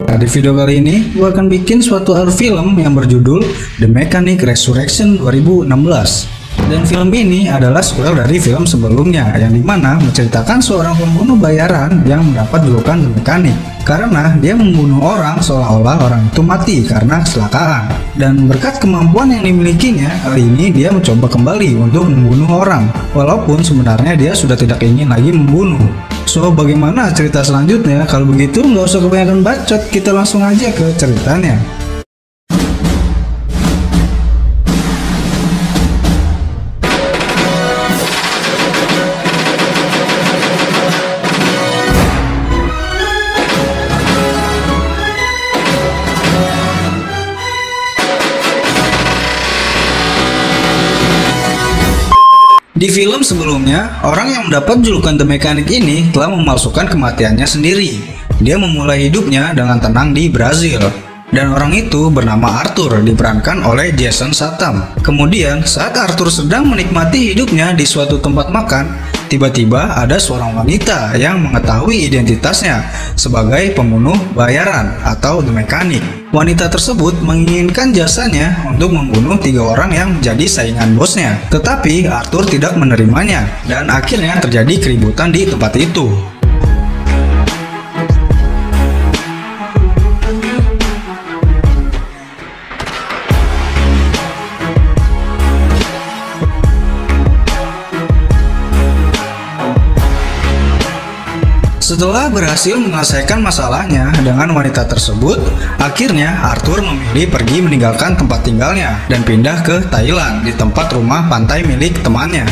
Nah, di video kali ini gue akan bikin suatu film yang berjudul The Mechanic Resurrection 2016. Dan film ini adalah sequel dari film sebelumnya yang dimana menceritakan seorang pembunuh bayaran yang mendapat julukan The Mechanic karena dia membunuh orang seolah-olah orang itu mati karena kecelakaan. Dan berkat kemampuan yang dimilikinya, kali ini dia mencoba kembali untuk membunuh orang walaupun sebenarnya dia sudah tidak ingin lagi membunuh. So, bagaimana cerita selanjutnya? Kalau begitu nggak usah kebanyakan bacot, kita langsung aja ke ceritanya. Di film sebelumnya, orang yang mendapat julukan The Mechanic ini telah memalsukan kematiannya sendiri. Dia memulai hidupnya dengan tenang di Brazil. Dan orang itu bernama Arthur, diperankan oleh Jason Statham. Kemudian, saat Arthur sedang menikmati hidupnya di suatu tempat makan, tiba-tiba ada seorang wanita yang mengetahui identitasnya sebagai pembunuh bayaran atau The Mechanic. Wanita tersebut menginginkan jasanya untuk membunuh 3 orang yang menjadi saingan bosnya. Tetapi Arthur tidak menerimanya dan akhirnya terjadi keributan di tempat itu. Setelah berhasil menyelesaikan masalahnya dengan wanita tersebut, akhirnya Arthur memilih pergi meninggalkan tempat tinggalnya dan pindah ke Thailand di tempat rumah pantai milik temannya.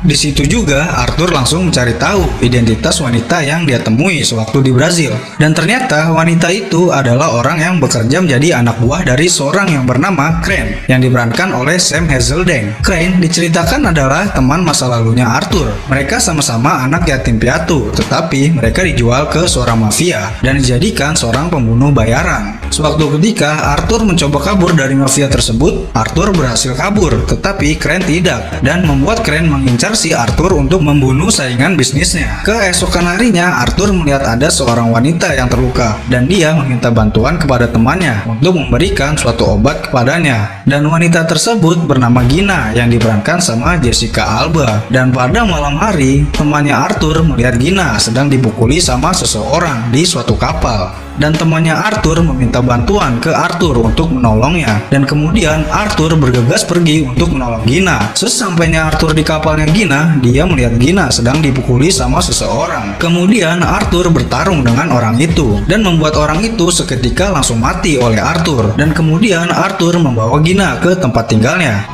Di situ juga Arthur langsung mencari tahu identitas wanita yang dia temui sewaktu di Brazil. Dan ternyata wanita itu adalah orang yang bekerja menjadi anak buah dari seorang yang bernama Crane yang diperankan oleh Sam Hazeldine. Crane diceritakan adalah teman masa lalunya Arthur. Mereka sama-sama anak yatim piatu, tetapi mereka dijual ke seorang mafia dan dijadikan seorang pembunuh bayaran. Sewaktu ketika Arthur mencoba kabur dari mafia tersebut, Arthur berhasil kabur, tetapi Crane tidak dan membuat Crane mengincar si Arthur untuk membunuh saingan bisnisnya. Keesokan harinya, Arthur melihat ada seorang wanita yang terluka dan dia meminta bantuan kepada temannya untuk memberikan suatu obat kepadanya. Dan wanita tersebut bernama Gina yang diperankan sama Jessica Alba. Dan pada malam hari, temannya Arthur melihat Gina sedang dipukuli sama seseorang di suatu kapal. Dan temannya Arthur meminta bantuan ke Arthur untuk menolongnya. Dan kemudian Arthur bergegas pergi untuk menolong Gina. Sesampainya Arthur di kapalnya Gina, dia melihat Gina sedang dipukuli sama seseorang. Kemudian Arthur bertarung dengan orang itu dan membuat orang itu seketika langsung mati oleh Arthur. Dan kemudian Arthur membawa Gina ke tempat tinggalnya.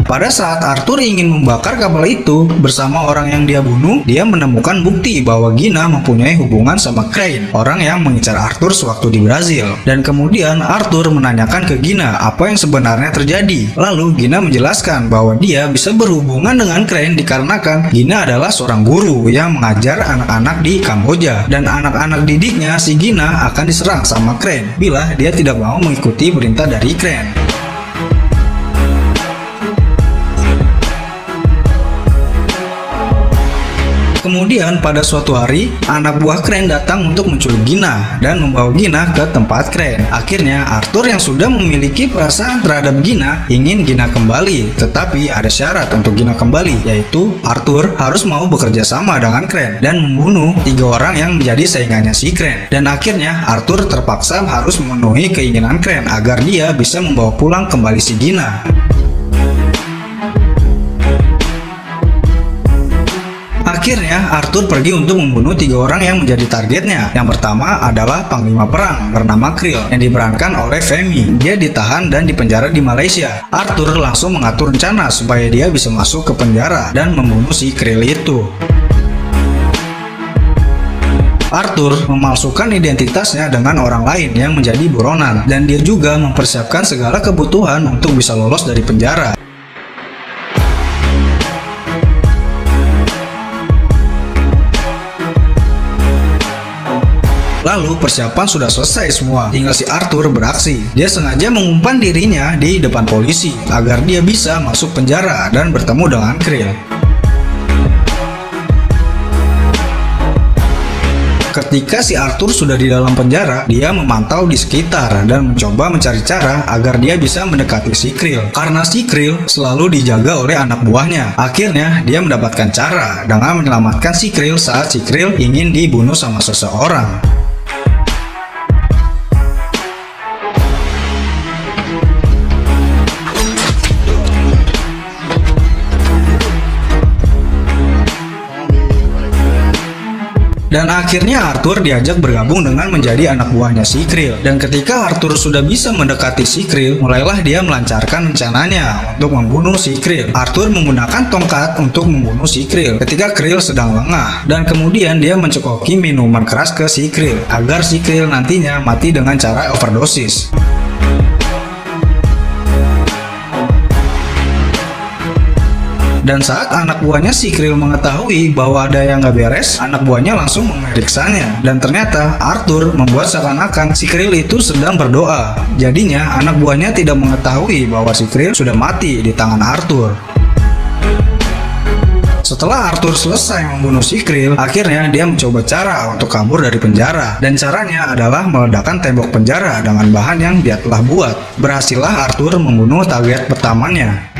Pada saat Arthur ingin membakar kapal itu bersama orang yang dia bunuh, dia menemukan bukti bahwa Gina mempunyai hubungan sama Crane, orang yang mengincar Arthur sewaktu di Brazil. Dan kemudian Arthur menanyakan ke Gina apa yang sebenarnya terjadi. Lalu Gina menjelaskan bahwa dia bisa berhubungan dengan Crane dikarenakan Gina adalah seorang guru yang mengajar anak-anak di Kamboja. Dan anak-anak didiknya si Gina akan diserang sama Crane bila dia tidak mau mengikuti perintah dari Crane. Kemudian pada suatu hari, anak buah Crane datang untuk menculik Gina dan membawa Gina ke tempat Crane. Akhirnya Arthur yang sudah memiliki perasaan terhadap Gina ingin Gina kembali, tetapi ada syarat untuk Gina kembali, yaitu Arthur harus mau bekerja sama dengan Crane dan membunuh 3 orang yang menjadi saingannya si Crane. Dan akhirnya Arthur terpaksa harus memenuhi keinginan Crane agar dia bisa membawa pulang kembali si Gina. Akhirnya Arthur pergi untuk membunuh 3 orang yang menjadi targetnya. Yang pertama adalah panglima perang bernama Krill yang diperankan oleh Femi. Dia ditahan dan dipenjara di Malaysia. Arthur langsung mengatur rencana supaya dia bisa masuk ke penjara dan membunuh si Krill itu. Arthur memalsukan identitasnya dengan orang lain yang menjadi buronan, dan dia juga mempersiapkan segala kebutuhan untuk bisa lolos dari penjara. Lalu persiapan sudah selesai semua, tinggal si Arthur beraksi. Dia sengaja mengumpan dirinya di depan polisi agar dia bisa masuk penjara dan bertemu dengan Krill. Ketika si Arthur sudah di dalam penjara, dia memantau di sekitar dan mencoba mencari cara agar dia bisa mendekati si Krill. Karena si Krill selalu dijaga oleh anak buahnya. Akhirnya dia mendapatkan cara dengan menyelamatkan si Krill saat si Krill ingin dibunuh sama seseorang. Dan akhirnya Arthur diajak bergabung dengan menjadi anak buahnya si Krill. Dan ketika Arthur sudah bisa mendekati si Krill, mulailah dia melancarkan rencananya untuk membunuh si Krill. Arthur menggunakan tongkat untuk membunuh si Krill ketika Krill sedang lengah. Dan kemudian dia mencekoki minuman keras ke si Krill agar si Krill nantinya mati dengan cara overdosis. Dan saat anak buahnya si Krill mengetahui bahwa ada yang gak beres, anak buahnya langsung memeriksanya. Dan ternyata Arthur membuat seakan-akan si Krill itu sedang berdoa. Jadinya anak buahnya tidak mengetahui bahwa si Krill sudah mati di tangan Arthur. Setelah Arthur selesai membunuh si Krill, akhirnya dia mencoba cara untuk kabur dari penjara. Dan caranya adalah meledakkan tembok penjara dengan bahan yang dia telah buat. Berhasillah Arthur membunuh target pertamanya.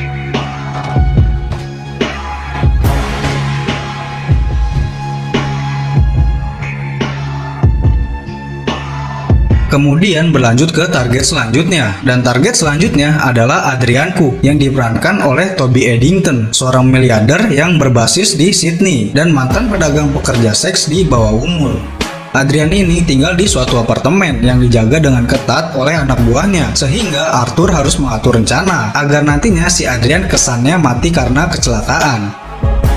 Kemudian berlanjut ke target selanjutnya, dan target selanjutnya adalah Adrianku yang diperankan oleh Toby Edington, seorang miliarder yang berbasis di Sydney dan mantan pedagang pekerja seks di bawah umur. Adrian ini tinggal di suatu apartemen yang dijaga dengan ketat oleh anak buahnya, sehingga Arthur harus mengatur rencana agar nantinya si Adrian kesannya mati karena kecelakaan.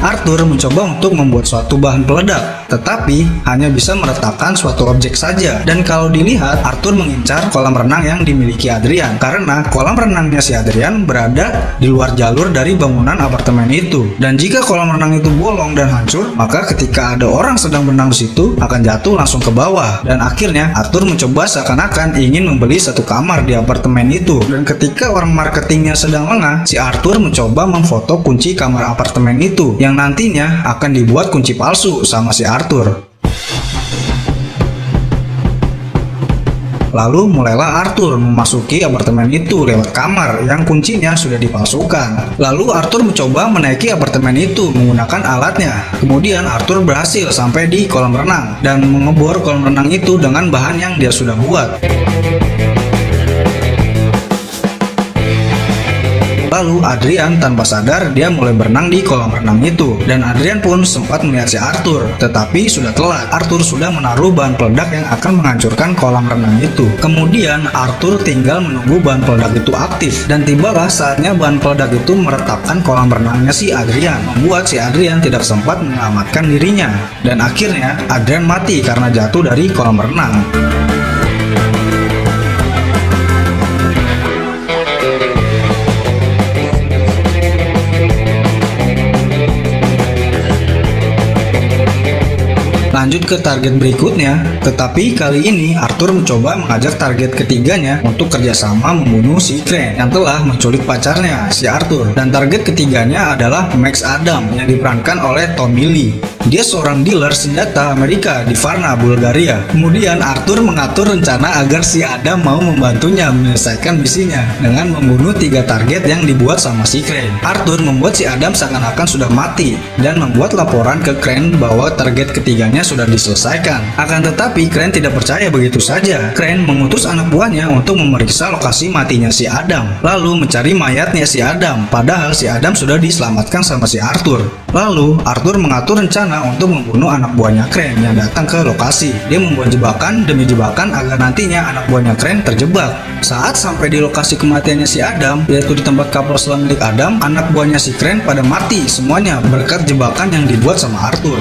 Arthur mencoba untuk membuat suatu bahan peledak, tetapi hanya bisa meletakkan suatu objek saja. Dan kalau dilihat, Arthur mengincar kolam renang yang dimiliki Adrian, karena kolam renangnya si Adrian berada di luar jalur dari bangunan apartemen itu. Dan jika kolam renang itu bolong dan hancur, maka ketika ada orang sedang berenang di situ, akan jatuh langsung ke bawah. Dan akhirnya Arthur mencoba seakan-akan ingin membeli satu kamar di apartemen itu. Dan ketika orang marketingnya sedang lengah, si Arthur mencoba memfoto kunci kamar apartemen itu, yang nantinya akan dibuat kunci palsu sama si Arthur. Lalu mulailah Arthur memasuki apartemen itu lewat kamar yang kuncinya sudah dipalsukan. Lalu Arthur mencoba menaiki apartemen itu menggunakan alatnya. Kemudian Arthur berhasil sampai di kolam renang dan mengebor kolam renang itu dengan bahan yang dia sudah buat. Lalu Adrian tanpa sadar dia mulai berenang di kolam renang itu, dan Adrian pun sempat melihat si Arthur, tetapi sudah telat. Arthur sudah menaruh bahan peledak yang akan menghancurkan kolam renang itu. Kemudian Arthur tinggal menunggu bahan peledak itu aktif, dan tibalah saatnya bahan peledak itu meretapkan kolam renangnya si Adrian, membuat si Adrian tidak sempat menyelamatkan dirinya, dan akhirnya Adrian mati karena jatuh dari kolam renang. Lanjut ke target berikutnya, tetapi kali ini Arthur mencoba mengajak target ketiganya untuk kerjasama membunuh si Crane yang telah menculik pacarnya, si Arthur. Dan target ketiganya adalah Max Adam yang diperankan oleh Tommy Lee. Dia seorang dealer senjata Amerika di Varna, Bulgaria. Kemudian Arthur mengatur rencana agar si Adam mau membantunya menyelesaikan misinya dengan membunuh 3 target yang dibuat sama si Crane. Arthur membuat si Adam seakan-akan sudah mati dan membuat laporan ke Crane bahwa target ketiganya sudah diselesaikan. Akan tetapi Crane tidak percaya begitu saja. Crane mengutus anak buahnya untuk memeriksa lokasi matinya si Adam, lalu mencari mayatnya si Adam, padahal si Adam sudah diselamatkan sama si Arthur. Lalu Arthur mengatur rencana untuk membunuh anak buahnya Crane yang datang ke lokasi. Dia membuat jebakan demi jebakan agar nantinya anak buahnya Crane terjebak. Saat sampai di lokasi kematiannya si Adam, yaitu di tempat kapal selam milik Adam, anak buahnya si Crane pada mati semuanya berkat jebakan yang dibuat sama Arthur.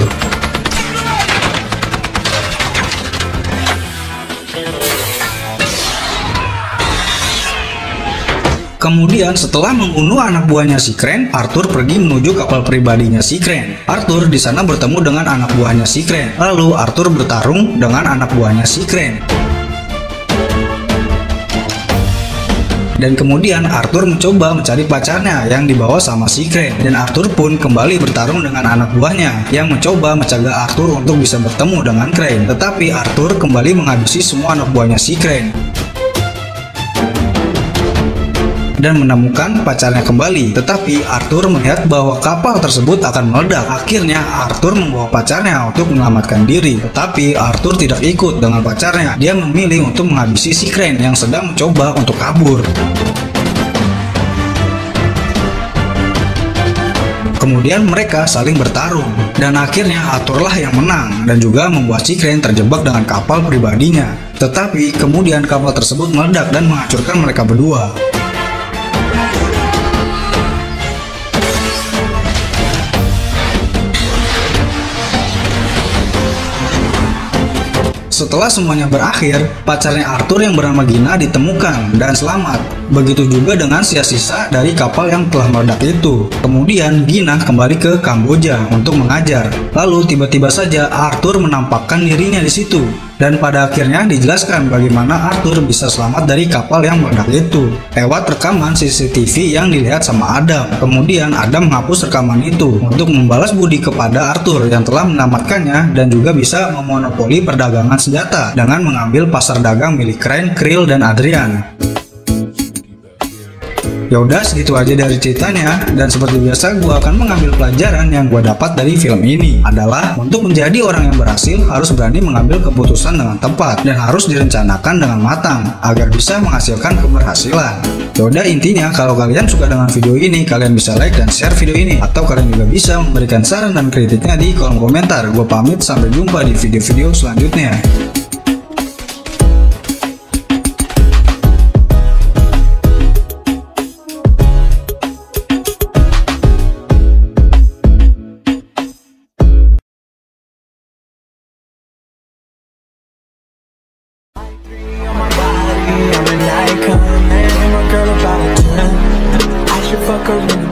Kemudian setelah membunuh anak buahnya si Crane, Arthur pergi menuju kapal pribadinya si Crane. Arthur di sana bertemu dengan anak buahnya si Crane. Lalu Arthur bertarung dengan anak buahnya si Crane. Dan kemudian Arthur mencoba mencari pacarnya yang dibawa sama si Crane. Dan Arthur pun kembali bertarung dengan anak buahnya yang mencoba mencegah Arthur untuk bisa bertemu dengan Crane. Tetapi Arthur kembali menghabisi semua anak buahnya si Crane dan menemukan pacarnya kembali. Tetapi Arthur melihat bahwa kapal tersebut akan meledak. Akhirnya Arthur membawa pacarnya untuk menyelamatkan diri. Tetapi Arthur tidak ikut dengan pacarnya. Dia memilih untuk menghabisi si Crane yang sedang mencoba untuk kabur. Kemudian mereka saling bertarung, dan akhirnya Arthurlah yang menang dan juga membuat si Crane terjebak dengan kapal pribadinya. Tetapi kemudian kapal tersebut meledak dan menghancurkan mereka berdua. Setelah semuanya berakhir, pacarnya Arthur yang bernama Gina ditemukan dan selamat. Begitu juga dengan sisa-sisa dari kapal yang telah meledak itu. Kemudian Gina kembali ke Kamboja untuk mengajar. Lalu tiba-tiba saja Arthur menampakkan dirinya di situ. Dan pada akhirnya dijelaskan bagaimana Arthur bisa selamat dari kapal yang meledak itu lewat rekaman CCTV yang dilihat sama Adam. Kemudian Adam menghapus rekaman itu untuk membalas budi kepada Arthur yang telah menyelamatkannya dan juga bisa memonopoli perdagangan senjata dengan mengambil pasar dagang milik Crane, Krill, dan Adrian. Yaudah, segitu aja dari ceritanya, dan seperti biasa gue akan mengambil pelajaran yang gue dapat dari film ini adalah untuk menjadi orang yang berhasil harus berani mengambil keputusan dengan tepat dan harus direncanakan dengan matang agar bisa menghasilkan keberhasilan. Yaudah, intinya kalau kalian suka dengan video ini, kalian bisa like dan share video ini, atau kalian juga bisa memberikan saran dan kritiknya di kolom komentar. Gue pamit, sampai jumpa di video-video selanjutnya. I'm an icon, man, my girl about a 10. I should fuck her in the